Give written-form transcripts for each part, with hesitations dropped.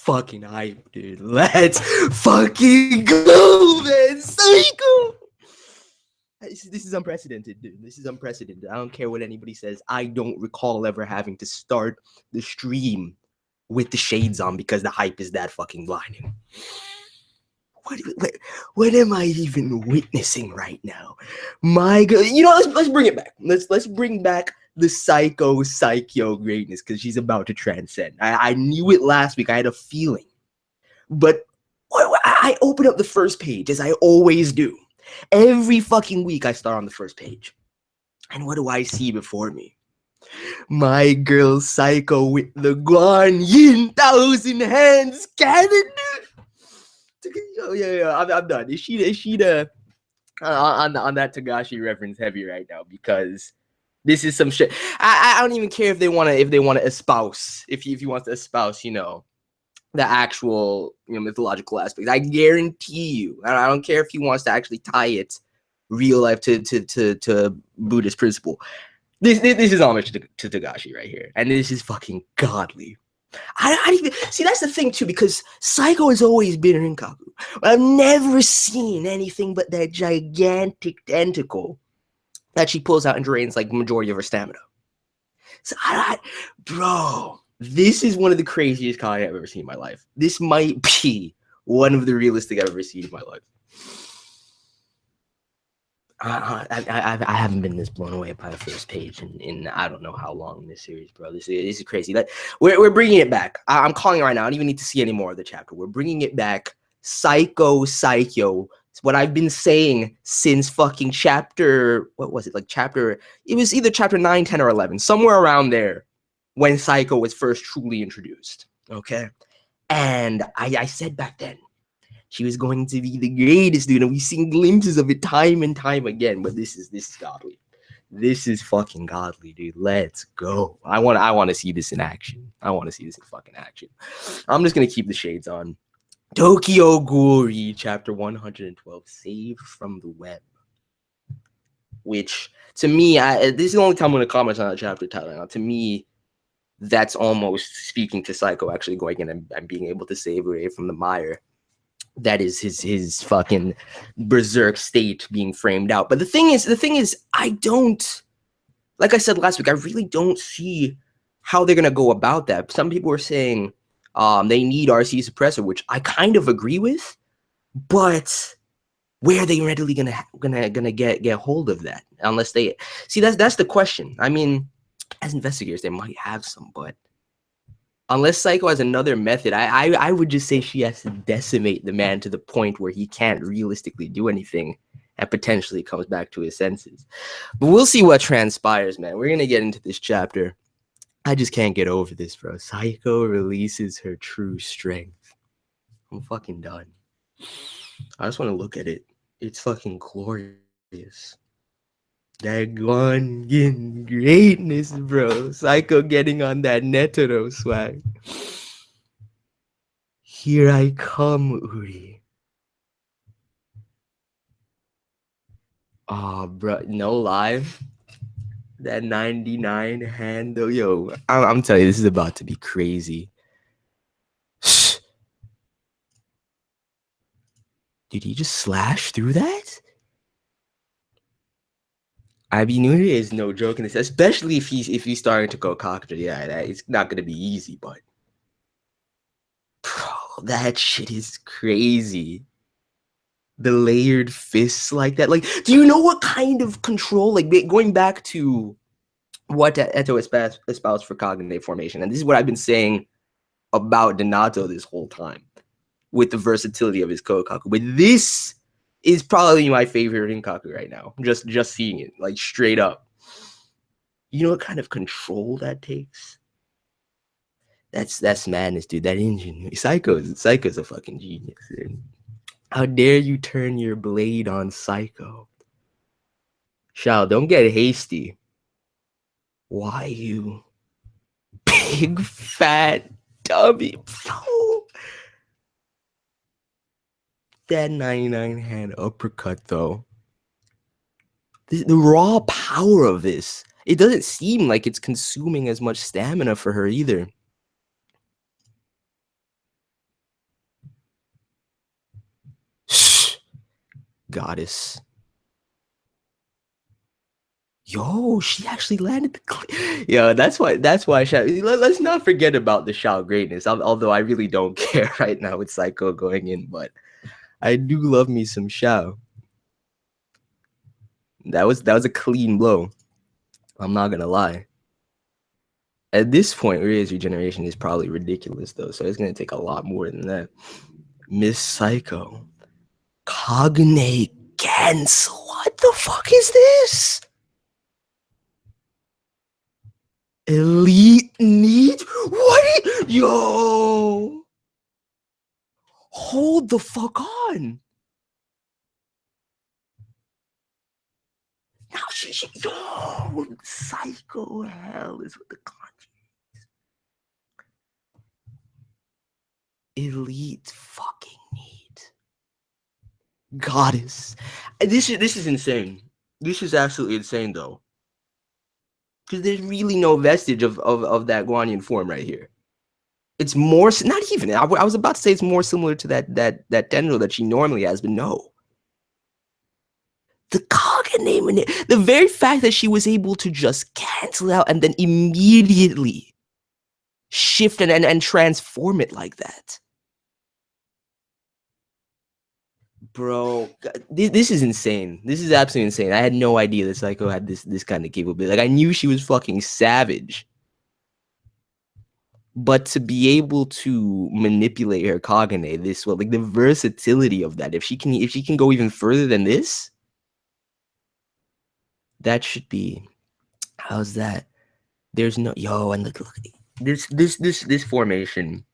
fucking hype, dude. Let's fucking go, man. Saiko. This is unprecedented, dude. This is unprecedented. I don't care what anybody says. I don't recall ever having to start the stream with the shades on because the hype is that fucking blinding. What am I even witnessing right now? My God, you know, let's bring it back. Let's bring back the SAIKYO greatness because she's about to transcend. I knew it last week. I had a feeling, but I open up the first page as I always do. Every fucking week I start on the first page, and what do I see before me? My girl Saiko with the GUANYIN 1,000 hands cannon. Oh yeah, I'm done. Is she the on that Togashi reference heavy right now? Because this is some shit. I don't even care if they want to espouse, if he wants to espouse, you know, the actual, you know, mythological aspects. I guarantee you, I don't care if he wants to actually tie it real life to Buddhist principle. This is homage to Togashi right here, and this is fucking godly. I don't even see. That's the thing too, because Saiko has always been in Rinkaku. I've never seen anything but that gigantic tentacle that she pulls out and drains like the majority of her stamina. So bro, this is one of the craziest Kai I've ever seen in my life. This might be one of the realistic I've ever seen in my life. I haven't been this blown away by the first page in I don't know how long in this series, bro. This is crazy. Like we're bringing it back. I'm calling it right now. I don't even need to see any more of the chapter. We're bringing it back. SAIKYO. It's what I've been saying since fucking chapter. What was it? Like chapter. It was either chapter 9, 10, or 11, somewhere around there, when Saiko was first truly introduced. Okay, and I said back then, she was going to be the greatest, dude, and we've seen glimpses of it time and time again. But this is godly. This is fucking godly, dude. Let's go. I want to see this in action. I want to see this in fucking action. I'm just gonna keep the shades on. Tokyo Ghoul chapter 112, Saved from the Web. Which to me, this is the only time I'm gonna comment on that chapter title. Now, to me, that's almost speaking to Saiko actually going in and being able to save Urie from the mire. That is his fucking berserk state being framed out. But the thing is, I don't, like I said last week, I really don't see how they're gonna go about that. Some people are saying they need RC suppressor, which I kind of agree with, but where are they readily gonna get hold of that? Unless they see, that's the question. I mean, as investigators, they might have some, but unless Saiko has another method, I would just say she has to decimate the man to the point where he can't realistically do anything and potentially comes back to his senses. But we'll see what transpires, man. We're going to get into this chapter. I just can't get over this, bro. Saiko releases her true strength. I'm fucking done. I just want to look at it. It's fucking glorious. That GUANYIN greatness, bro. Saiko getting on that Netero swag. Here I come, Urie. Oh, bro, no lie. That 99 handle, yo. I'm telling you, this is about to be crazy. Did he just slash through that? I mean, Urie is no joke in this, especially if he's starting to go KAGUNE. Yeah, it's not gonna be easy, but bro, that shit is crazy. The layered fists like that. Like, do you know what kind of control? Like, going back to what Eto espoused for KAGUNE formation, and this is what I've been saying about Donato this whole time, with the versatility of his Kokaku. But this is probably my favorite Rinkaku right now. Just seeing it, like, straight up. You know what kind of control that takes? That's madness, dude. That engine. Saiko's a fucking genius, dude. How dare you turn your blade on Saiko? Shao, don't get hasty. Why, you big fat dummy? That 99 hand uppercut, though. The raw power of this. It doesn't seem like it's consuming as much stamina for her either. Goddess. Yo, she actually landed the Yo, that's why let's not forget about the Shao greatness. Although I really don't care right now with Saiko going in, but I do love me some Shao. That was a clean blow. I'm not gonna lie. At this point, Urie's regeneration is probably ridiculous though, so it's gonna take a lot more than that. Miss Saiko. Kagune cancel. What the fuck is this? Elite need? What? Yo! Hold the fuck on. Now yo, Psycho hell is what the content. Elite fucking need. Goddess. This is insane. This is absolutely insane though. Because there's really no vestige of that Guanyin form right here. It's more, not even, I was about to say it's more similar to that Tenro that she normally has, but no. The Kagune, the very fact that she was able to just cancel out and then immediately shift and transform it like that. Bro, this is insane. This is absolutely insane. I had no idea that Saiko had this kind of capability. Like, I knew she was fucking savage. But to be able to manipulate her Kagune this way, like the versatility of that, if she can go even further than this, that should be, how's that? There's no, yo, and look this formation,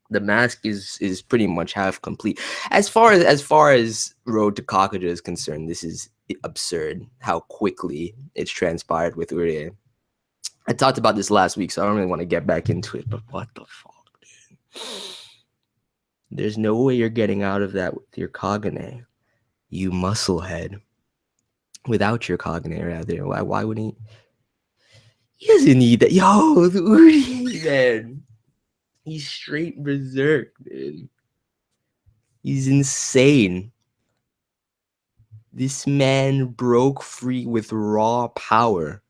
the mask is pretty much half complete. As far as Road to Kakaja is concerned, this is absurd how quickly it's transpired with Urie. I talked about this last week, so I don't really want to get back into it, but what the fuck, dude? There's no way you're getting out of that with your Kagune, you musclehead. Without your Kagune, rather. Why would he? He doesn't need that. Yo, the Urie, man. He's straight berserk, dude. He's insane. This man broke free with raw power.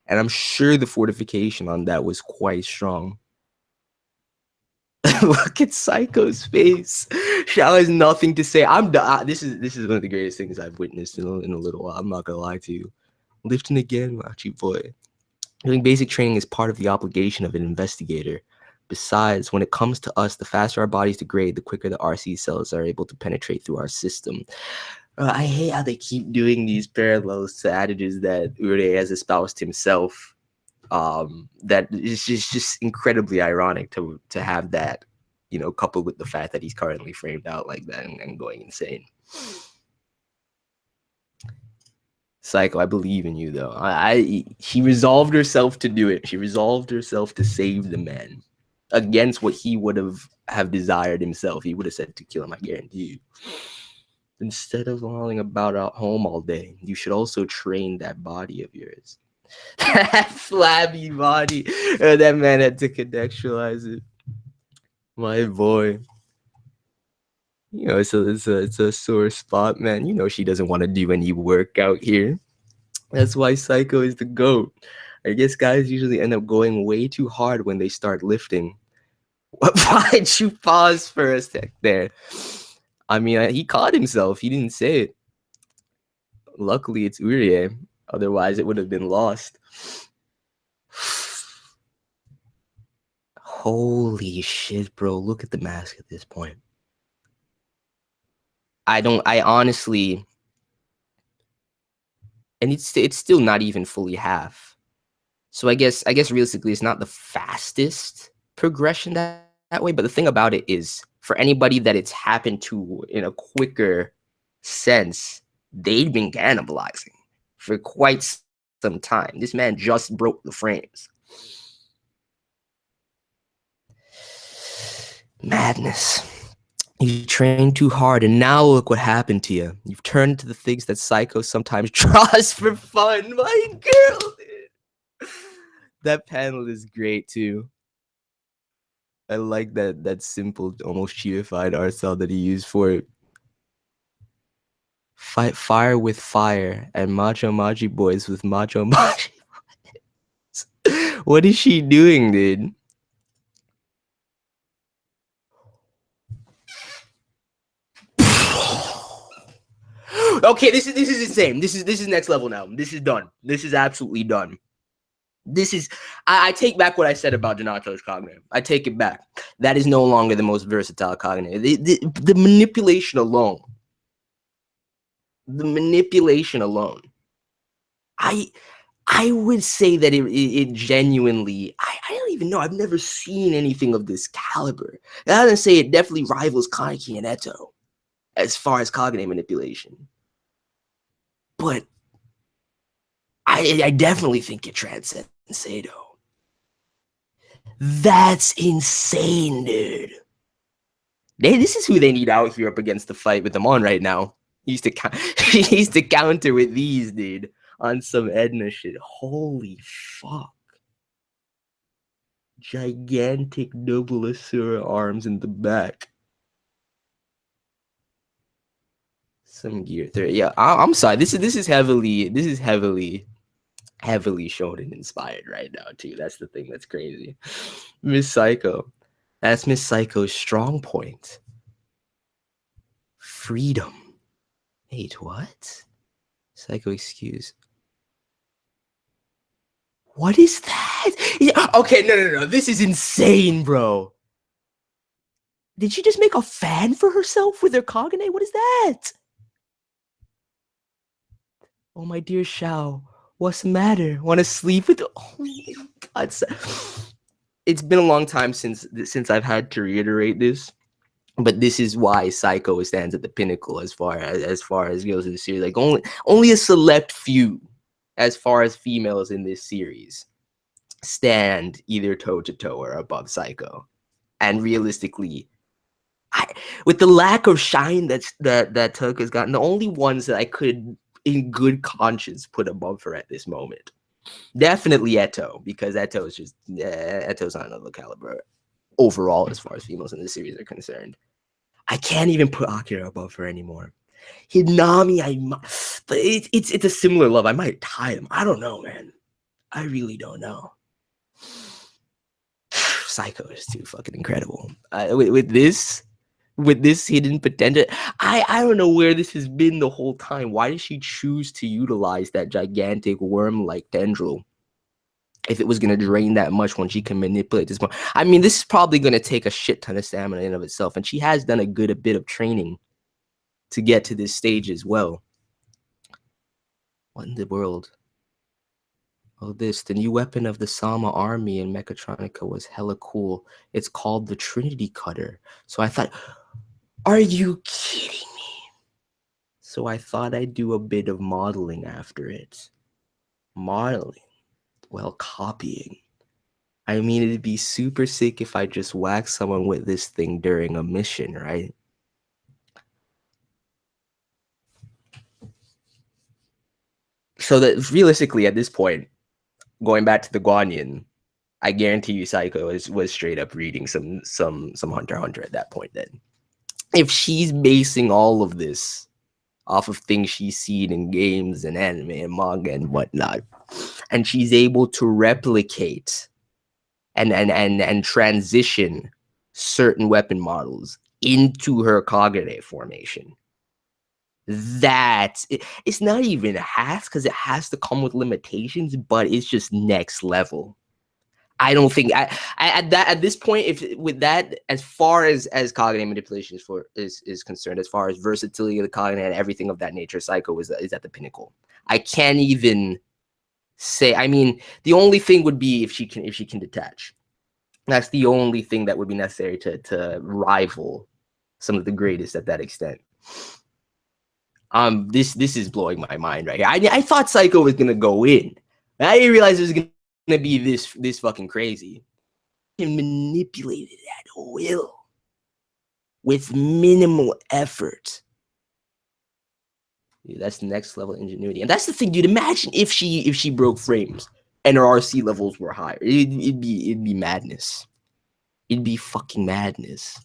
And I'm sure the fortification on that was quite strong. Look at Saiko's face. Xiao has nothing to say. This is one of the greatest things I've witnessed in a little while. I'm not gonna lie to you. Lifting again, Machi boy. Doing basic training is part of the obligation of an investigator. Besides, when it comes to us, the faster our bodies degrade, the quicker the RC cells are able to penetrate through our system. I hate how they keep doing these parallels to adages that Urie has espoused himself. That is just incredibly ironic to have that, you know, coupled with the fact that he's currently framed out like that and going insane. Saiko, I believe in you though. She resolved herself to do it. She resolved herself to save the man against what he would have desired himself. He would have said to kill him, I guarantee you. Instead of lolling about at home all day, you should also train that body of yours. That flabby body. That man had to contextualize it. My boy. You know, it's a sore spot, man. You know she doesn't want to do any work out here. That's why Saiko is the GOAT. I guess guys usually end up going way too hard when they start lifting. Why'd you pause for a sec there? I mean, he caught himself. He didn't say it. Luckily, it's Urie. Otherwise, it would have been lost. Holy shit, bro. Look at the mask at this point. I honestly, and it's still not even fully half. So I guess realistically it's not the fastest progression that way, but the thing about it is for anybody that it's happened to in a quicker sense, they've been cannibalizing for quite some time. This man just broke the frames. Madness. You trained too hard, and now look what happened to you. You've turned to the things that Saiko sometimes draws for fun. My girl, dude. That panel is great too. I like that simple, almost cheatified art style that he used for it. fight fire with fire and macho machi boys with macho machi boys. What is she doing, dude? Okay, this is insane. This is next level now. This is done. This is absolutely done. This is I take back what I said about Donato's Kagune. I take it back. That is no longer the most versatile Kagune. The manipulation alone. The manipulation alone. I would say that it genuinely, I don't even know. I've never seen anything of this caliber. I would say it definitely rivals Kaneki and Eto as far as Kagune manipulation. But I definitely think it transcends SEIDOU. That's insane, dude. This is who they need out here up against the fight with Amon right now. He needs to counter with these, dude, on some Edna shit. Holy fuck. Gigantic double Asura arms in the back. Some gear there. Yeah, I'm sorry. This is heavily shonen inspired right now too. That's the thing that's crazy. Miss Saiko. That's Miss Saiko's strong point. Freedom. Wait, what? Saiko excuse. What is that? Yeah, okay, no. This is insane, bro. Did she just make a fan for herself with her Kagune? What is that? Oh, my dear Xiao. What's the matter? Want to sleep with? Oh my god! It's been a long time since I've had to reiterate this, but this is why Saiko stands at the pinnacle as far as goes in the series. Like only a select few, as far as females in this series, stand either toe to toe or above Saiko. And realistically, with the lack of shine that Toka's gotten, the only ones that I could, in good conscience, put above her at this moment, definitely Eto, because Eto is just Eto's on another caliber overall as far as females in the series are concerned. I can't even put Akira above her anymore. Hinami, but it's a similar love. I might tie them. I don't know, man. I really don't know. Saiko is too fucking incredible. With this hidden potential, I don't know where this has been the whole time. Why did she choose to utilize that gigantic worm-like tendril if it was going to drain that much when she can manipulate this one? I mean, this is probably going to take a shit ton of stamina in of itself, and she has done a bit of training to get to this stage as well. What in the world? Oh, the new weapon of the Sama army in Mechatronica was hella cool. It's called the Trinity Cutter. So I thought, are you kidding me? So I thought I'd do a bit of modeling after it. Modeling? Well, copying. I mean, it'd be super sick if I just whack someone with this thing during a mission, right? So that realistically, at this point, going back to the Guanyin, I guarantee you Saiko was straight up reading some Hunter x Hunter at that point then. If she's basing all of this off of things she's seen in games and anime and manga and whatnot, and she's able to replicate and transition certain weapon models into her Kagune formation, it's not even because it has to come with limitations, but it's just next level. I don't think at this point, if with that, as far as Kagune manipulation is concerned, as far as versatility of the Kagune and everything of that nature, Saiko is at the pinnacle. I can't even say. I mean, the only thing would be if she can detach. That's the only thing that would be necessary to rival some of the greatest at that extent. This is blowing my mind right here. I thought Saiko was gonna go in. I didn't realize it was gonna be this fucking crazy. And manipulate it at will with minimal effort. Dude, that's next level ingenuity, and that's the thing, dude. Imagine if she broke frames and her RC levels were higher. It'd be madness. It'd be fucking madness.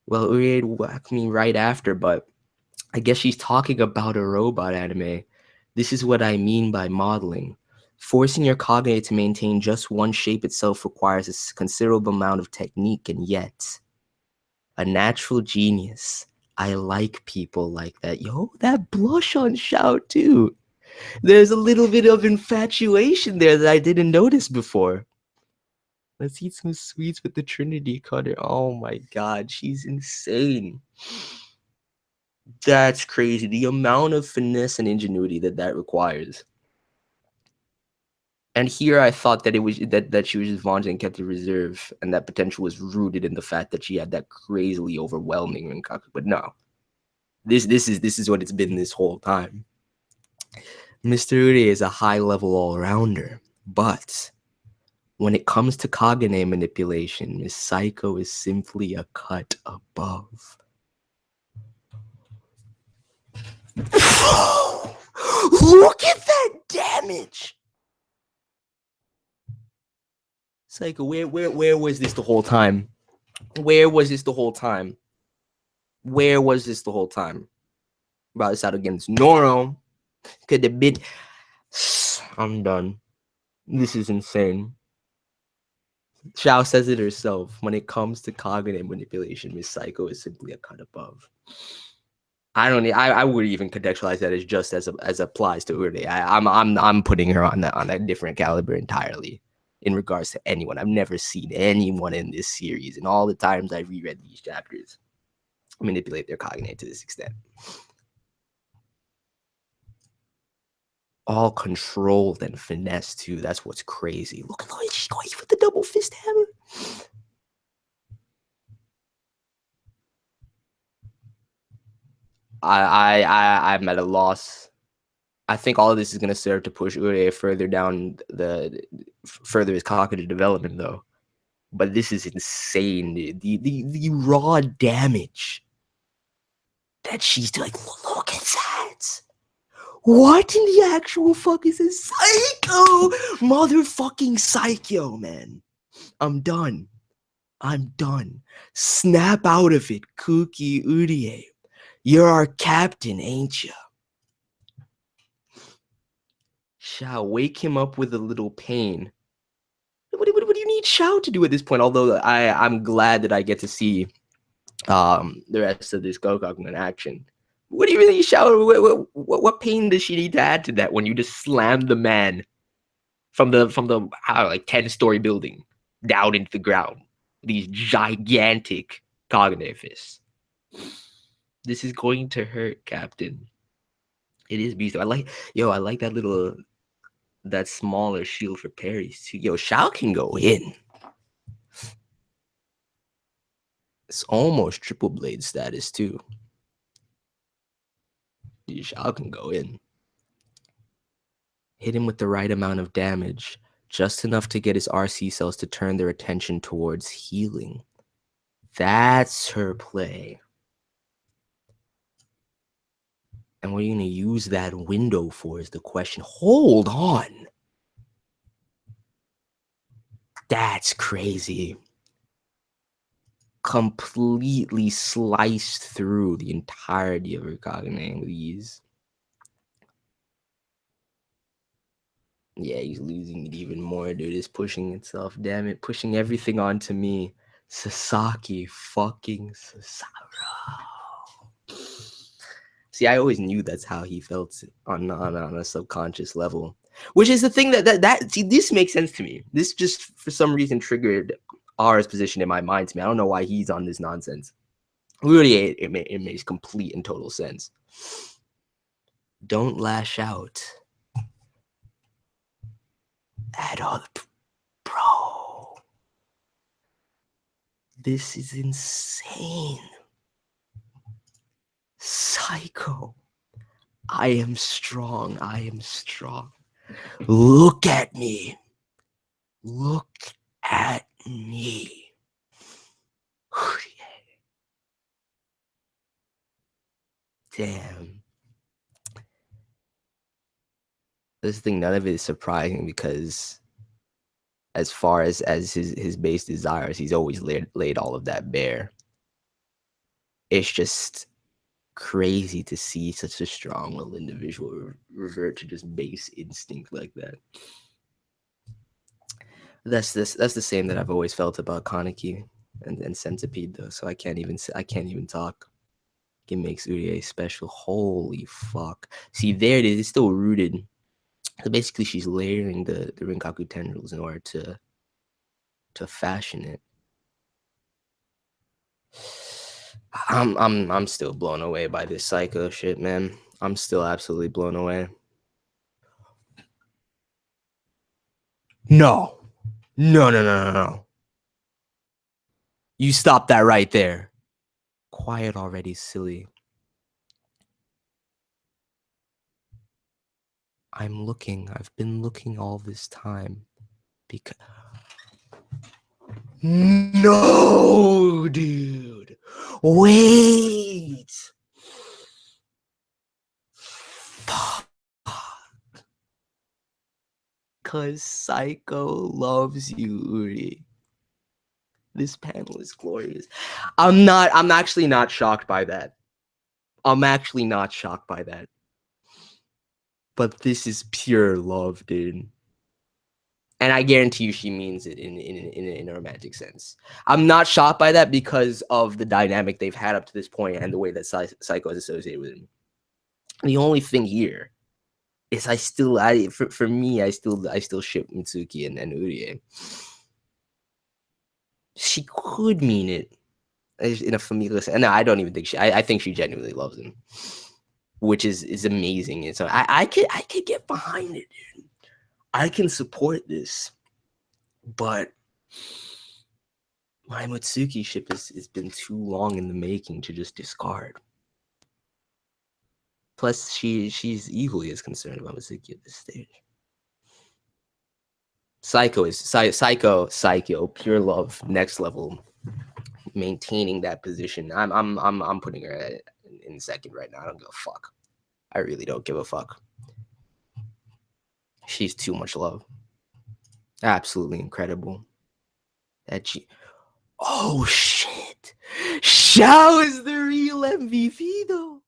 Well, Urie whacked me right after, but I guess she's talking about a robot anime. This is what I mean by modeling. Forcing your Kagune to maintain just one shape itself requires a considerable amount of technique, and yet, a natural genius. I like people like that. Yo, that blush on Xiao too. There's a little bit of infatuation there that I didn't notice before. Let's eat some sweets with the Trinity Cutter. Oh my god, she's insane. That's crazy. The amount of finesse and ingenuity that requires. And here I thought that it was that she was just vaunted and kept in reserve, and that potential was rooted in the fact that she had that crazily overwhelming Rinkaku. But no, this is what it's been this whole time. Mr. Urie is a high-level all-rounder, but when it comes to Kagune manipulation, Miss Saiko is simply a cut above. Look at that damage! Saiko, where was this the whole time? Where was this the whole time? Where was this the whole time? Brought this out against Noro. Could have been. I'm done. This is insane. Xiao says it herself. When it comes to Kagune manipulation, Miss Saiko is simply a cut above. I would even contextualize that as just as applies to Urie. I'm putting her on a different caliber entirely in regards to anyone. I've never seen anyone in this series, and all the times I've reread these chapters, manipulate their Kagune to this extent. All controlled and finesse too. That's what's crazy. Look at the way she's going with the double fist hammer. I'm at a loss. I think all of this is going to serve to push Urie further down further his cognitive development, though. But this is insane. The raw damage that she's doing. Look at that. What in the actual fuck is this? Saiko! Motherfucking Saikyo, man. I'm done. I'm done. Snap out of it, Kuki Urie. You're our captain, ain't ya? Xiao, wake him up with a little pain. What do you need Xiao to do at this point? Although I'm glad that I get to see the rest of this Gokaku in action. What do you really Xiao? What pain does she need to add to that when you just slam the man from the 10-story building down into the ground? These gigantic Kagune fists. This is going to hurt, Captain. It is beast. I like that smaller shield for parries too. Yo, Xiao can go in. It's almost triple blade status too. Dude, Xiao can go in. Hit him with the right amount of damage, just enough to get his RC cells to turn their attention towards healing. That's her play. And what are you going to use that window for is the question. Hold on. That's crazy. Completely sliced through the entirety of her Kagune with ease. Yeah, he's losing it even more, dude. It's pushing itself. Damn it. Pushing everything onto me. Sasaki fucking Sasaro. See, I always knew that's how he felt on a subconscious level. Which is the thing that see, this makes sense to me. This just for some reason triggered R's position in my mind to me. I don't know why he's on this nonsense. Really, it makes complete and total sense. Don't lash out at all, bro. This is insane. Saiko. I am strong. I am strong. Look at me. Look at me. Damn. This thing, none of it is surprising because as far as his base desires, he's always laid all of that bare. It's just crazy to see such a strong-willed individual revert to just base instinct like that. That's the same that I've always felt about Kaneki and Centipede though. So I can't even talk. It makes Urie special. Holy fuck! See, there it is. It's still rooted. So basically, she's layering the Rinkaku tendrils in order to fashion it. I'm still blown away by this Saiko shit, man. I'm still absolutely blown away. No. No. You stop that right there. Quiet already, silly. I've been looking all this time. Because... No, dude. Wait. Fuck. Cause Saiko loves you, Urie. This panel is glorious. I'm actually not shocked by that. I'm actually not shocked by that. But this is pure love, dude. And I guarantee you she means it in a romantic sense. I'm not shocked by that because of the dynamic they've had up to this point and the way that Saiko is associated with him. The only thing here is for me, I still ship Mitsuki and Urie. She could mean it in a familiar sense. No, I don't even think I think she genuinely loves him, which is amazing. And so I could get behind it, dude. I can support this, but my Mitsuki ship has been too long in the making to just discard. Plus, she's equally as concerned about Mitsuki at this stage. Saikyo, pure love, next level, maintaining that position. I'm putting her in second right now. I don't give a fuck. I really don't give a fuck. She's too much love. Absolutely incredible. Oh shit! Xiao is the real MVP though.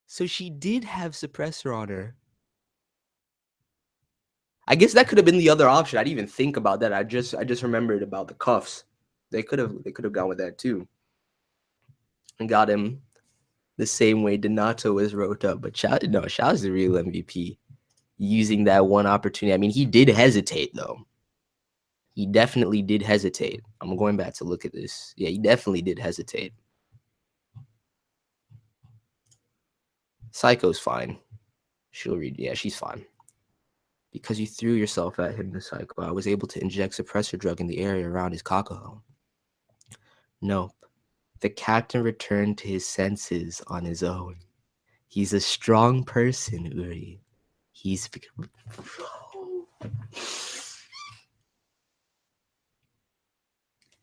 So she did have suppressor on her. I guess that could have been the other option. I didn't even think about that. I just remembered about the cuffs. They could have gone with that too. And got him the same way Donato was wrote up. But Xiao's the real MVP. Using that one opportunity. I mean, he did hesitate though. He definitely did hesitate. I'm going back to look at this. Yeah, he definitely did hesitate. Saiko's fine. She'll read. Yeah, she's fine. Because you threw yourself at him, Saiko, I was able to inject suppressor drug in the area around his kakaho. Nope. The captain returned to his senses on his own. He's a strong person, Urie. He's...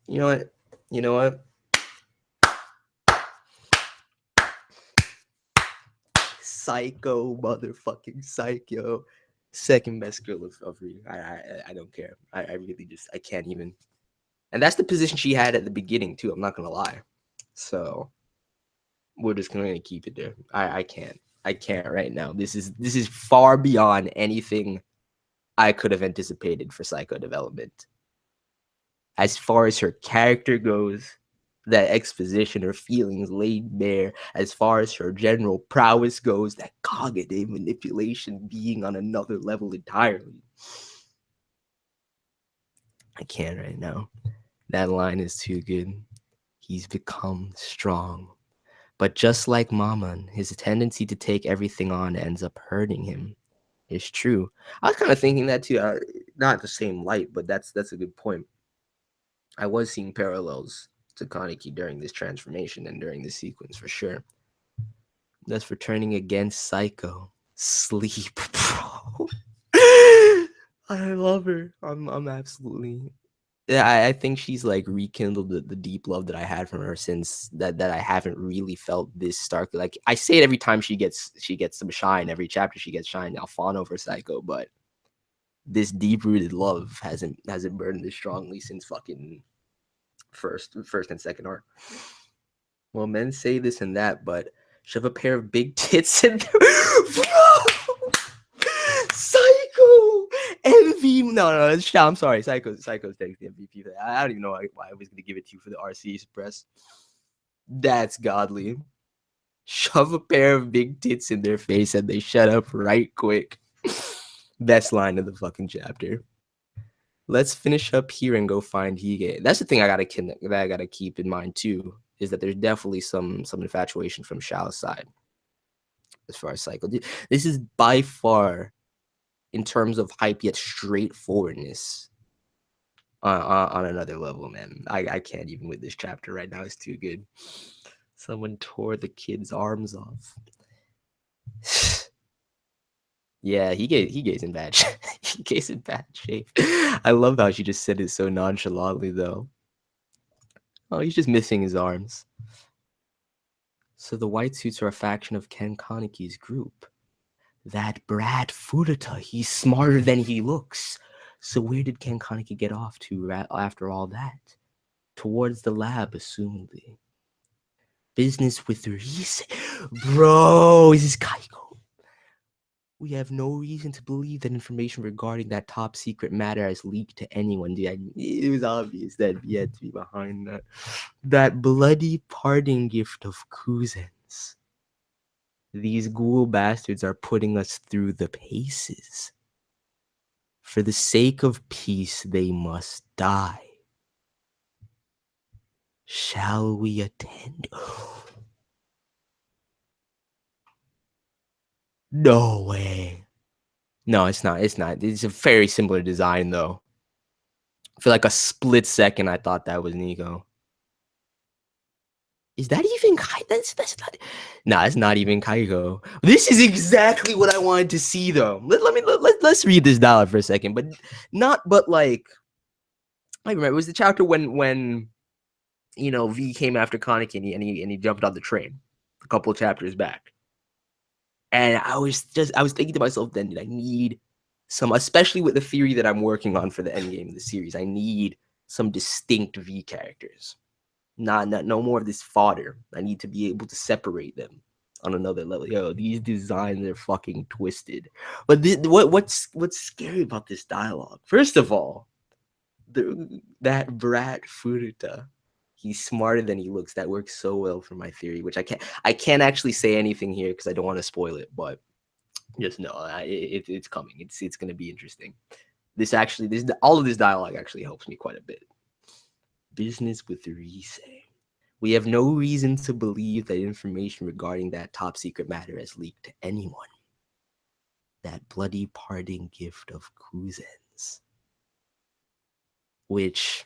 You know what? Saiko, motherfucking Saikyo. Second best girl of reading. I don't care. I really just, I can't even. And that's the position she had at the beginning too. I'm not gonna lie. So we're just gonna keep it there. I can't right now. This is far beyond anything I could have anticipated for Saiko development. As far as her character goes, that exposition, her feelings laid bare, as far as her general prowess goes, that cognitive manipulation being on another level entirely. I can't right now. That line is too good. He's become strong. But just like Maman, his tendency to take everything on ends up hurting him. It's true. I was kind of thinking that too. Not the same light, but that's a good point. I was seeing parallels to Kaneki during this transformation and during this sequence for sure. That's for turning against Saiko. Sleep, bro. I love her. I'm absolutely. Yeah, I think she's like rekindled the deep love that I had from her since that I haven't really felt this starkly. Like I say it every time she gets some shine. Every chapter she gets shine. I'll fawn over Saiko, but this deep rooted love hasn't burned this strongly since fucking first and second arc. Well, men say this and that, but shove a pair of big tits in there. Bro! Saiko! MVP. No, I'm sorry. Saiko's takes the MVP. I don't even know why I was going to give it to you for the RC Express. That's godly. Shove a pair of big tits in their face and they shut up right quick. Best line of the fucking chapter. Let's finish up here and go find Hige. That's the thing I gotta keep in mind too, is that there's definitely some infatuation from Xiao's side as far as Saiko. This is by far, in terms of hype yet straightforwardness, on another level, man. I can't even with this chapter right now. It's too good. Someone tore the kid's arms off. Yeah, Hige's in bad shape. Hige's in bad shape. I love how she just said it so nonchalantly, though. Oh, he's just missing his arms. So the white suits are a faction of Ken Kaneki's group. That brat Furuta, he's smarter than he looks. So where did Ken Kaneki get off to after all that? Towards the lab, assumedly. Business with Urie. Bro, this is Kaiko. We have no reason to believe that information regarding that top secret matter has leaked to anyone. Dude, it was obvious that he had to be behind that. That bloody parting gift of cousins. These ghoul bastards are putting us through the paces. For the sake of peace, they must die. Shall we attend? No way. No, it's not. It's not. It's a very similar design, though. For like a split second, I thought that was Nico. Is that even Kai? That's not. Nah, it's not even Kaiko. This is exactly what I wanted to see, though. Let's read this dialogue for a second, but like I remember it was the chapter when V came after Kaneki and he jumped on the train a couple of chapters back, and I was thinking to myself then, I need some, especially with the theory that I'm working on for the end game of the series, I need some distinct V characters. Not no more of this fodder. I need to be able to separate them on another level. Yo, these designs are fucking twisted. But what's scary about this dialogue? First of all, that brat Furuta, he's smarter than he looks. That works so well for my theory, which I can't actually say anything here because I don't want to spoil it. But just know it's coming. It's gonna be interesting. All of this dialogue actually helps me quite a bit. Business with Urie. We have no reason to believe that information regarding that top secret matter has leaked to anyone. That bloody parting gift of cousins. Which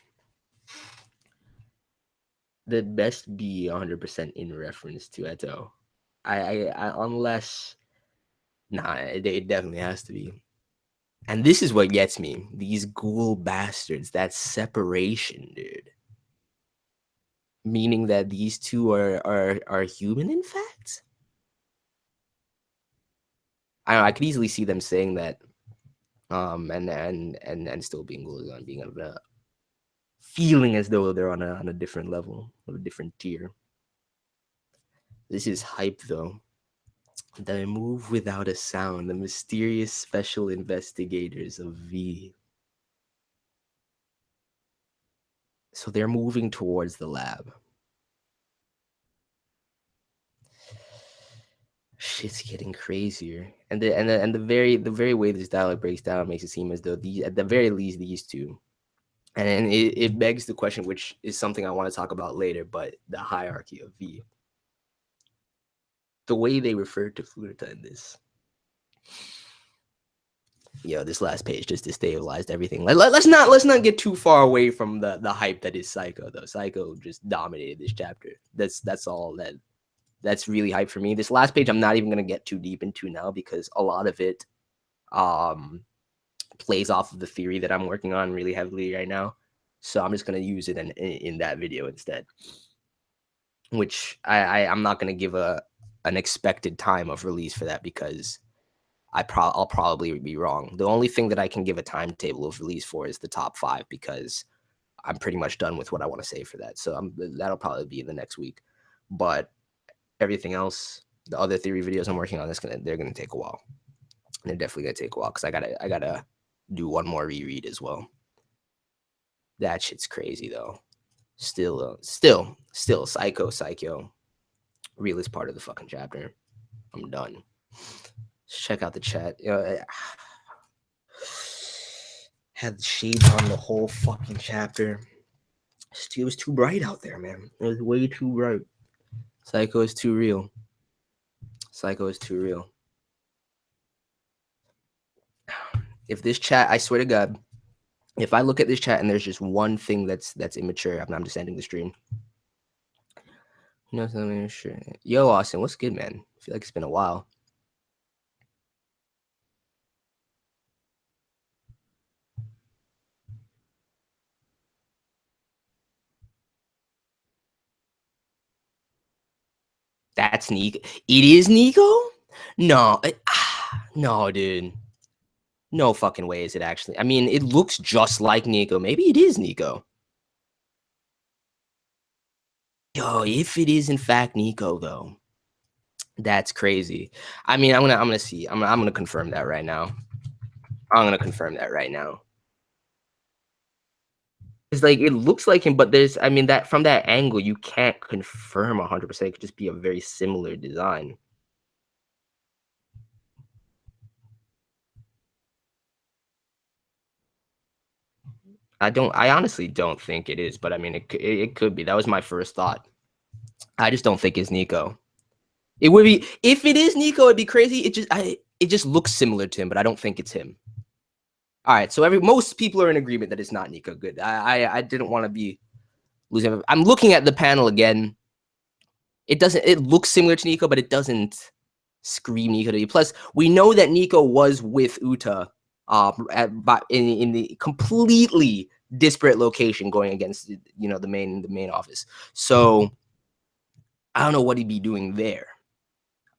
that best be 100% in reference to Eto. I unless it definitely has to be. And this is what gets me. These ghoul bastards, that separation, dude. Meaning that these two are human, in fact? I don't know, I could easily see them saying that, and still being ghouls, on being of a feeling as though they're on a different level, of a different tier. This is hype, though. They move without a sound, the mysterious special investigators of V. So they're moving towards the lab. Shit's getting crazier, and the very way this dialogue breaks down makes it seem as though at the very least these two, and it begs the question, which is something I want to talk about later, but the hierarchy of V, the way they refer to Furuta in this. This last page just destabilized everything. Let's not get too far away from the hype that is Saiko, though. Saiko just dominated this chapter. That's all that's really hype for me. This last page I'm not even going to get too deep into now because a lot of it plays off of the theory that I'm working on really heavily right now. So I'm just going to use it in that video instead, which I'm not going to give an expected time of release for that because I'll probably be wrong. The only thing that I can give a timetable of release for is the top 5 because I'm pretty much done with what I want to say for that. So that'll probably be in the next week. but everything else, the other theory videos I'm working on, they're gonna take a while. They're definitely gonna take a while because I gotta do one more reread as well. That shit's crazy though. Still, SAIKYO. Real is part of the fucking chapter. I'm done. Let's check out the chat. Had shades on the whole fucking chapter. It was too bright out there, man. It was way too bright. SAIKYO is too real. SAIKYO is too real. If this chat, I swear to God, if I look at this chat and there's just one thing that's immature, I'm just ending the stream. You know something? Sure. Yo, Austin, what's good, man? I feel like it's been a while. That's Nico. It is Nico? No. No, dude. No fucking way is it actually. I mean, it looks just like Nico. Maybe it is Nico. Yo, if it is in fact Nico, though, that's crazy. I mean, I'm gonna see. I'm gonna confirm that right now. I'm gonna confirm that right now. It's like it looks like him, but there's, I mean, that from that angle, you can't confirm 100%. It could just be a very similar design. I honestly don't think it is, but I mean, it could be. That was my first thought. I just don't think it's Nico. It would be, if it is Nico, it'd be crazy. It just looks similar to him, but I don't think it's him. All right, so most people are in agreement that it's not Nico. Good. I didn't want to be losing. I'm looking at the panel again. It looks similar to Nico, but it doesn't scream Nico to you. Plus, we know that Nico was with Uta in the completely disparate location going against, you know, the main office. So I don't know what he'd be doing there,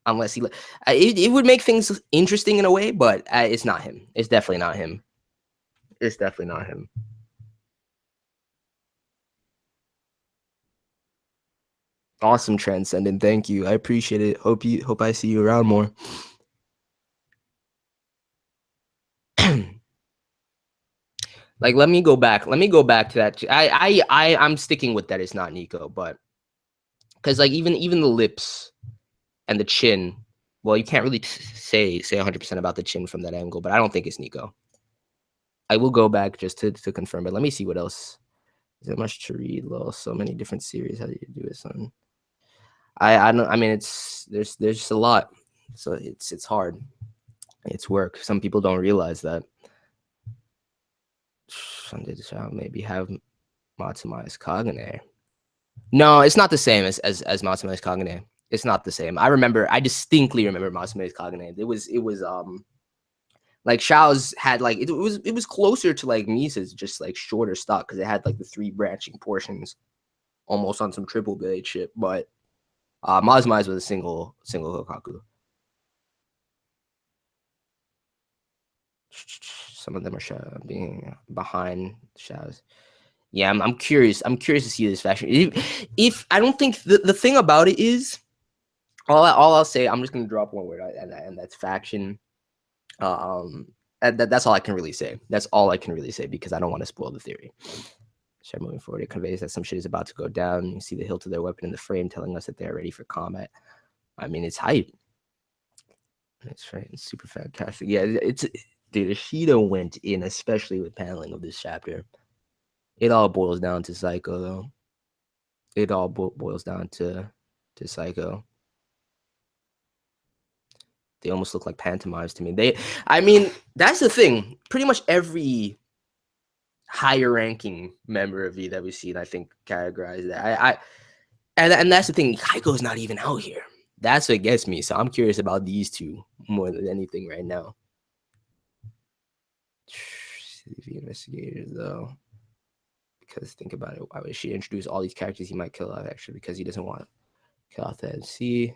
unless he it would make things interesting in a way, but it's not him. It's definitely not him. It's definitely not him. Awesome, Transcendent. Thank you. I appreciate it. Hope I see you around more. Like, let me go back to that. I'm sticking with that. It's not Nico, but because like even the lips and the chin, well, you can't really say 100% about the chin from that angle, but I don't think it's Nico. I will go back just to confirm, but let me see what else. Is there much to read? Lol, so many different series. How do you do it, son? I don't. I mean, there's just a lot, so it's hard. It's work. Some people don't realize that. Maybe have Matsumaya's Kagune. No, it's not the same as Matsumaya's Kagune. It's not the same. I distinctly remember Matsumaya's Kagune. It was like Xiao's had like it was closer to like Misa's, just like shorter stock because it had like the 3 branching portions, almost on some triple blade shit. But Matsumaya's was a single Hokaku. Some of them are being behind Xiao's. Yeah, I'm curious. I'm curious to see this faction. If I don't think the thing about it is, all I'll say, I'm just gonna drop one word, and that's faction. And that's all I can really say. That's all I can really say because I don't want to spoil the theory. So moving forward, it conveys that some shit is about to go down. You see the hilt of their weapon in the frame, telling us that they're ready for combat. I mean, it's hype. That's right. It's super fantastic. Yeah, dude. Ishida went in, especially with paneling of this chapter. It all boils down to SAIKYO, though. It all boils down to SAIKYO. They almost look like pantomimes to me. I mean, that's the thing. Pretty much every higher ranking member of V that we've seen, I think, categorized that. And that's the thing. Kaiko's not even out here. That's what gets me. So I'm curious about these two more than anything right now. CV investigators, though. Because think about it. Why would she introduce all these characters he might kill off, actually? Because he doesn't want to kill off the MC.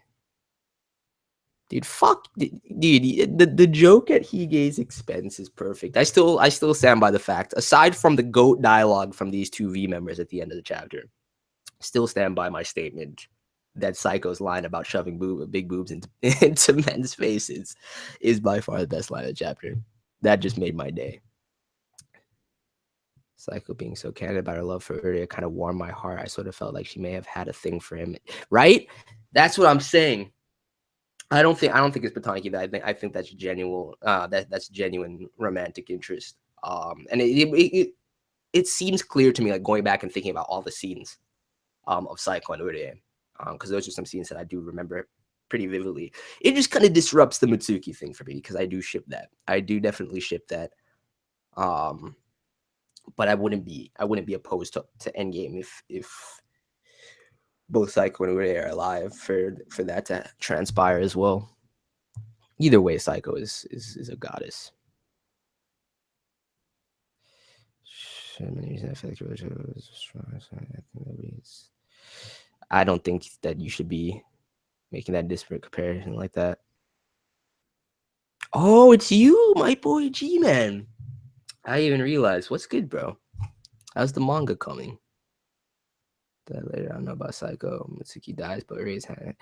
Dude, fuck, dude. The joke at Hige's expense is perfect. I still stand by the fact. Aside from the goat dialogue from these 2 V members at the end of the chapter, still stand by my statement. that Saiko's line about shoving big boobs into men's faces is by far the best line of the chapter. That just made my day. Saiko being so candid about her love for Urie kind of warmed my heart. I sort of felt like she may have had a thing for him, right? That's what I'm saying. I don't think it's platonic either. I think that's genuine. That's genuine romantic interest. And it seems clear to me, like going back and thinking about all the scenes of Saiko and Urie, because those are some scenes that I do remember pretty vividly. It just kind of disrupts the Mitsuki thing for me because I do ship that. I do definitely ship that. But I wouldn't be opposed to Endgame if both Saiko and Urie are alive for that to transpire as well. Either way, Saiko is a goddess. I don't think that you should be making that disparate comparison like that. Oh, it's you, my boy G-Man. I didn't even realize. What's good, bro? How's the manga coming? That later I don't know about Saiko. Mitsuki dies, but Urie's hand.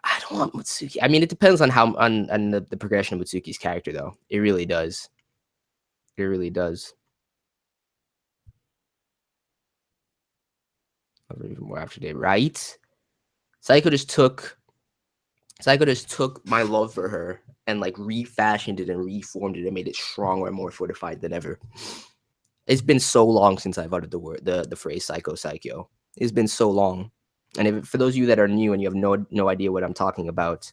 I don't want Mitsuki. I mean, it depends on how on the progression of Mitsuki's character, though. It really does. It really does. Even more after date, right? Saiko just took my love for her and like refashioned it and reformed it and made it stronger and more fortified than ever. It's been so long since I've uttered the phrase SAIKYO. It's been so long. And for those of you that are new and you have no idea what I'm talking about,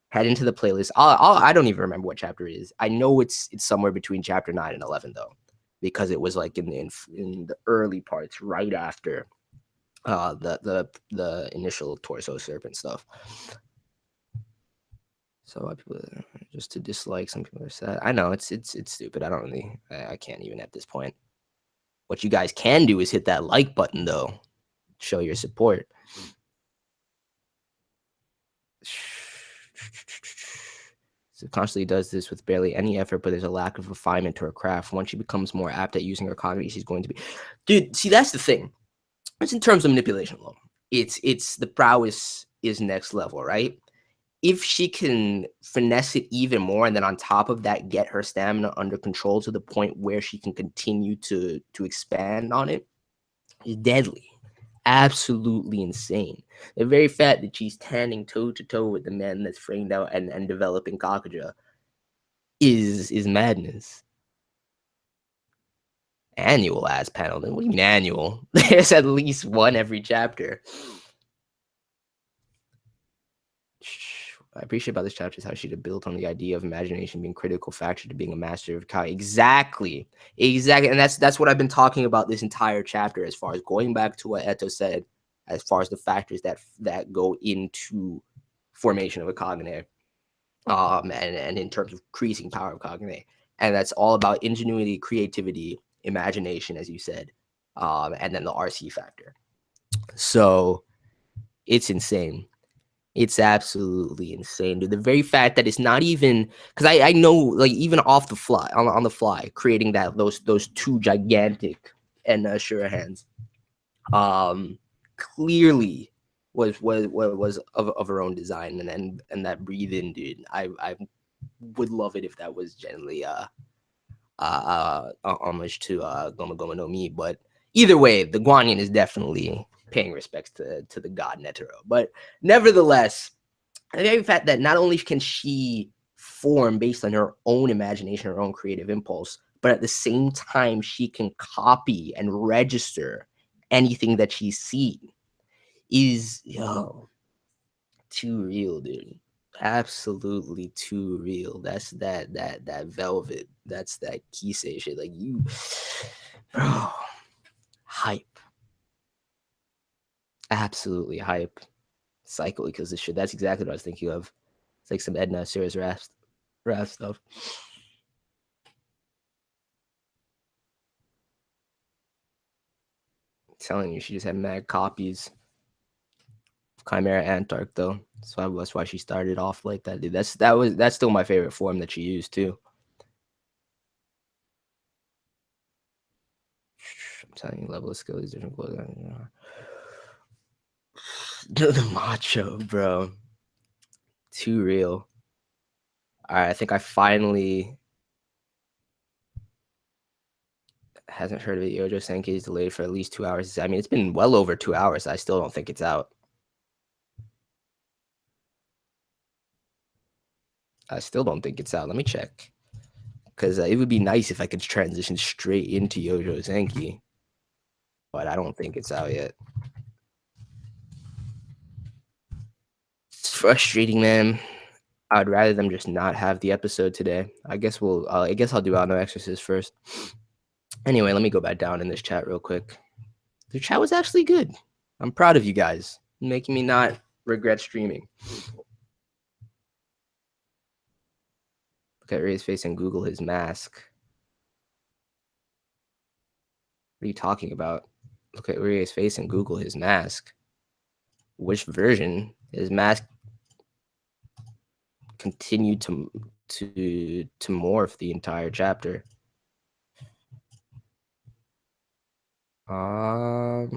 head into the playlist. I don't even remember what chapter it is. I know it's somewhere between chapter 9 and 11 though, because it was like in the early parts, right after the initial torso serpent stuff. So a lot of people just to dislike, some people are sad. I know it's stupid. I can't even at this point. What you guys can do is hit that like button though. Show your support. Subconsciously does this with barely any effort, but there's a lack of refinement to her craft. Once she becomes more apt at using her cognition, she's going to be. Dude, see, that's the thing. It's in terms of manipulation alone. It's the prowess is next level, right? If she can finesse it even more, and then on top of that, get her stamina under control to the point where she can continue to expand on it, is deadly. Absolutely insane. The very fact that she's standing toe to toe with the man that's framed out and developing Kakuja is madness. Annual ass panel. What do you mean annual? There's at least one every chapter. I appreciate about this chapter is how she built on the idea of imagination being a critical factor to being a master of Kai. Exactly. And that's what I've been talking about this entire chapter, as far as going back to what Eto said, as far as the factors that go into formation of a Kagune, and in terms of increasing power of Kagune. And that's all about ingenuity, creativity, imagination, as you said, and then the RC factor. So it's insane. It's absolutely insane, dude. The very fact that it's not even, because I know, like, even off the fly, on the fly, creating those two gigantic and sure hands, clearly was of her own design, and that breathe in, dude. I would love it if that was generally homage to Goma Goma no Mi, but either way, the Guanyin is definitely paying respects to the god Netero. But nevertheless, the very fact that not only can she form based on her own imagination, her own creative impulse, but at the same time she can copy and register anything that she's seen is too real, dude. Absolutely too real. That's that velvet. That's that Kisei shit. Like, you, bro, hype. Absolutely hype. Cycle, because this shit. That's exactly what I was thinking of. It's like some Edna serious rap stuff. I'm telling you, she just had mad copies of Chimera Antarc though. That's why she started off like that, dude. That's still my favorite form that she used too. I'm telling you, level of skill is different. The macho, bro. Too real. All right, I think I finally hasn't heard of it. Yojo Senki is delayed for at least 2 hours. I mean, it's been well over 2 hours. I still don't think it's out. I still don't think it's out. Let me check. Because it would be nice if I could transition straight into Yojo Senki. But I don't think it's out yet. It's frustrating, man. I'd rather them just not have the episode today. I guess I'll do Out No Exorcist first. Anyway, let me go back down in this chat real quick. The chat was actually good. I'm proud of you guys, making me not regret streaming. Look at Ray's face and Google his mask. What are you talking about? Look at Urie's face and Google his mask. Which version? His mask continued to morph the entire chapter. I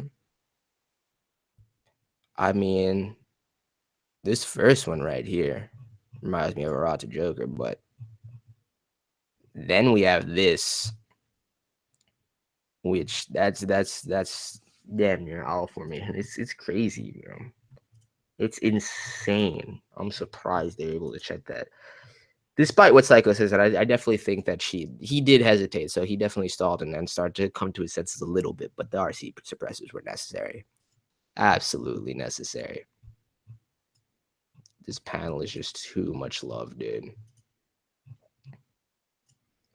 mean, this first one right here reminds me of Arata Joker, but then we have this, which that's damn near all formation. It's crazy, bro. It's insane. I'm surprised they're able to check that. Despite what Saiko says, and I definitely think that he did hesitate, so he definitely stalled and then started to come to his senses a little bit, but the RC suppressors were necessary. Absolutely necessary. This panel is just too much love, dude.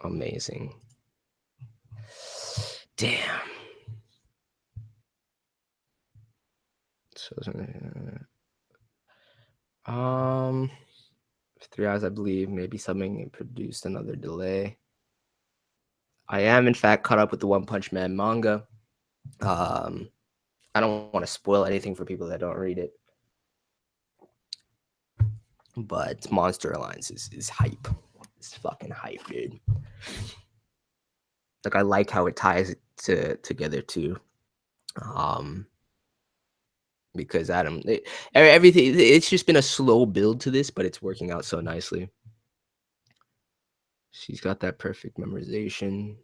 Amazing. Damn. So 3 hours, I believe. Maybe something produced another delay. I am in fact caught up with the One Punch Man manga. I don't want to spoil anything for people that don't read it, but Monster Alliance is hype. It's fucking hype, dude. Like, I like how it ties together too. Because everything, it's just been a slow build to this, but it's working out so nicely. She's got that perfect memorization.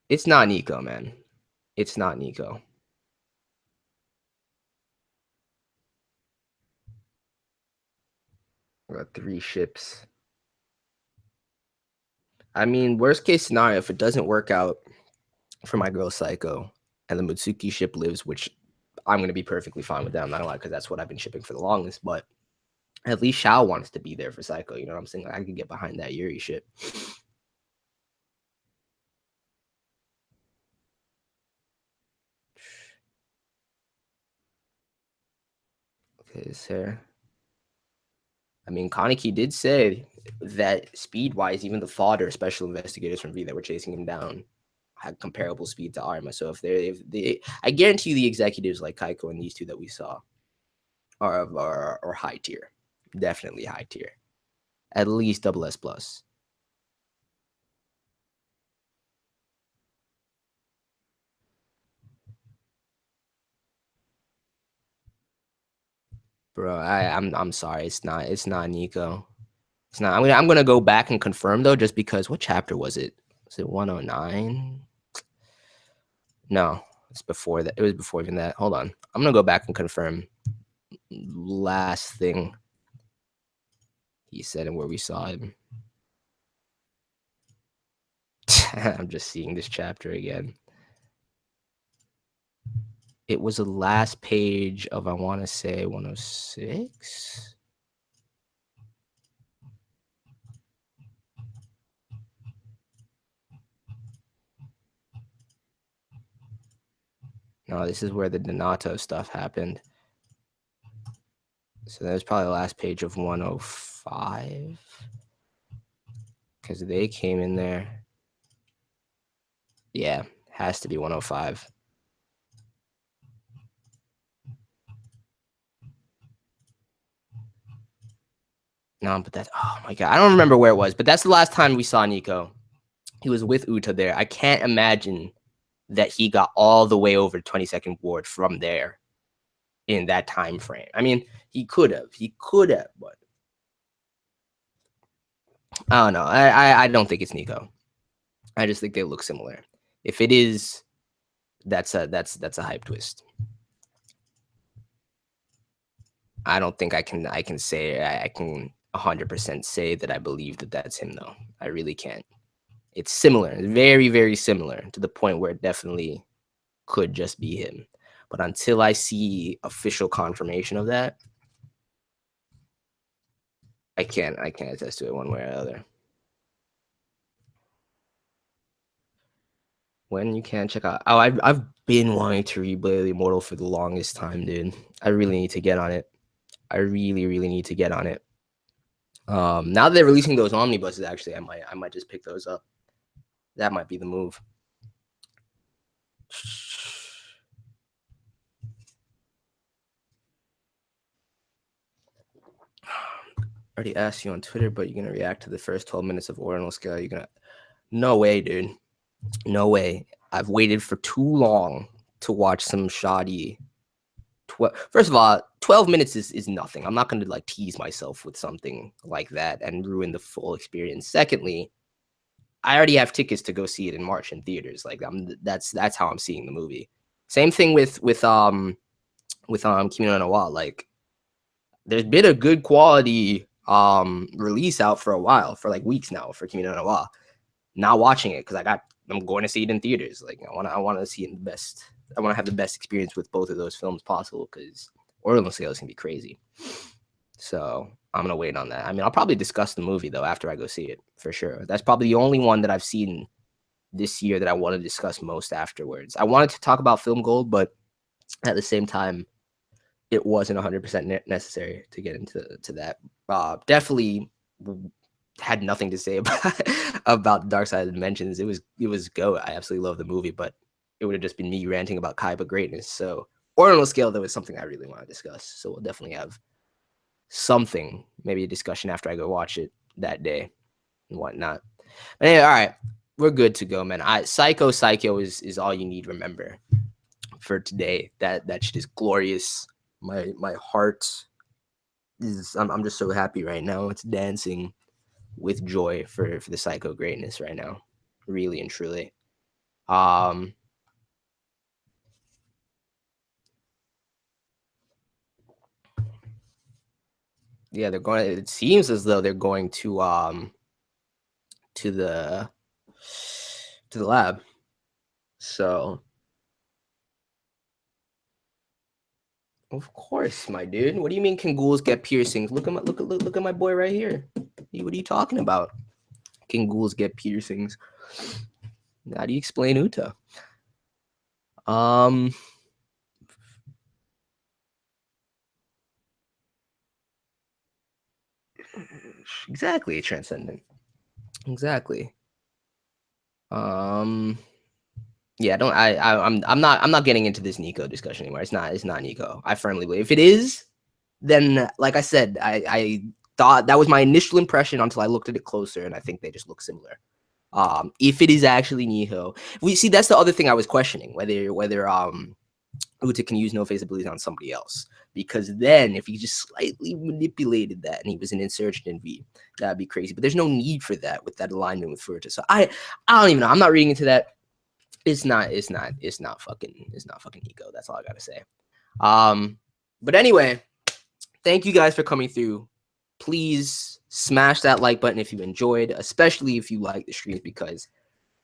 It's not Nico, man. It's not Nico. We got 3 ships. I mean, worst case scenario, if it doesn't work out for my girl Saiko and the Mutsuki ship lives, which I'm going to be perfectly fine with that. I'm not going to lie, because that's what I've been shipping for the longest. But at least Xiao wants to be there for Saiko. You know what I'm saying? Like, I could get behind that Urie ship. Okay, his hair. I mean, Kaneki did say that speed-wise, even the fodder special investigators from V that were chasing him down had comparable speed to Arma. So if they, I guarantee you the executives like Kaiko and these two that we saw are high tier. Definitely high tier. At least SS plus. Bro, I'm sorry. It's not Nico. It's not. I'm gonna go back and confirm though, just because. What chapter was it? Was it 109? No, it's before that. It was before even that. Hold on. I'm gonna go back and confirm. Last thing he said and where we saw him. I'm just seeing this chapter again. It was the last page of, I want to say, 106. No, this is where the Donato stuff happened. So that was probably the last page of 105. Because they came in there. Yeah, has to be 105. No, but that's, oh my God. I don't remember where it was, but that's the last time we saw Nico. He was with Uta there. I can't imagine that he got all the way over 22nd ward from there in that time frame. I mean, he could have, but I don't know. I don't think it's Nico. I just think they look similar. If it is, that's a hype twist. I don't think I can say I can 100% say that I believe that that's him though. I really can't. It's similar, very, very similar to the point where it definitely could just be him. But until I see official confirmation of that, I can't attest to it one way or the other. When you can check out, I've been wanting to read Blade of the Immortal for the longest time, dude. I really need to get on it. I really, really need to get on it. Now that they're releasing those omnibuses, actually, I might just pick those up. That might be the move. I already asked you on Twitter, but you're gonna react to the first 12 minutes of Ordinal Scale. You're gonna, no way, dude. No way. I've waited for too long to watch some shoddy. First of all, 12 minutes is nothing. I'm not gonna like tease myself with something like that and ruin the full experience. Secondly, I already have tickets to go see it in March in theaters. Like that's how I'm seeing the movie. Same thing with Kimi no Na wa. Like there's been a good quality release out for a while, for like weeks now, for Kimi no Na wa. Not watching it because I'm going to see it in theaters. Like I want to see it in the best. I want to have the best experience with both of those films possible because Ordinal Scale is gonna be crazy. So I'm gonna wait on that. I mean, I'll probably discuss the movie though after I go see it for sure. That's probably the only one that I've seen this year that I want to discuss most afterwards. I wanted to talk about Film Gold, but at the same time, it wasn't 100% necessary to get into that. Definitely had nothing to say about Dark Side of the Dimensions. It was go. I absolutely love the movie, but it would have just been me ranting about Kaiba greatness. So Ordinal Scale though is something I really want to discuss. So we'll definitely have something, maybe a discussion after I go watch it that day and whatnot. But anyway, all right, we're good to go, man. SAIKYO is all you need. Remember for today. That shit is glorious. My heart is. I'm just so happy right now. It's dancing with joy for the SAIKYO greatness right now, really and truly. Yeah, they're going. It seems as though they're going to the lab. So, of course, my dude. What do you mean? Can ghouls get piercings? Look at my boy right here. What are you talking about? Can ghouls get piercings? How do you explain Uta? Exactly, Transcendent. Exactly. Yeah, I'm not getting into this Nico discussion anymore. It's not Nico. I firmly believe if it is, then like I said, I thought that was my initial impression until I looked at it closer, and I think they just look similar. If it is actually Niho, we see that's the other thing I was questioning, whether Uta can use no face abilities on somebody else. Because then if he just slightly manipulated that and he was an insurgent in V, that'd be crazy. But there's no need for that with that alignment with Furuta. So I don't even know. I'm not reading into that. It's not fucking Nico. That's all I gotta say. But anyway, thank you guys for coming through. Please smash that like button if you enjoyed, especially if you like the streams, because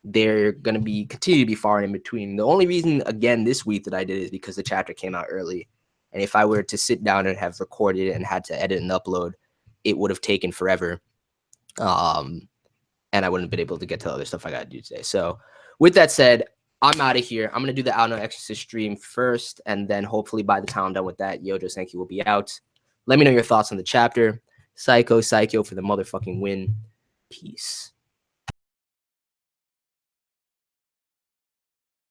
they're gonna continue to be far and in between. The only reason again this week that I did is because the chapter came out early. And if I were to sit down and have recorded and had to edit and upload, it would have taken forever. And I wouldn't have been able to get to the other stuff I got to do today. So with that said, I'm out of here. I'm going to do the Out No Exorcist stream first. And then hopefully by the time I'm done with that, Yojo Senki will be out. Let me know your thoughts on the chapter. SAIKYO for the motherfucking win. Peace.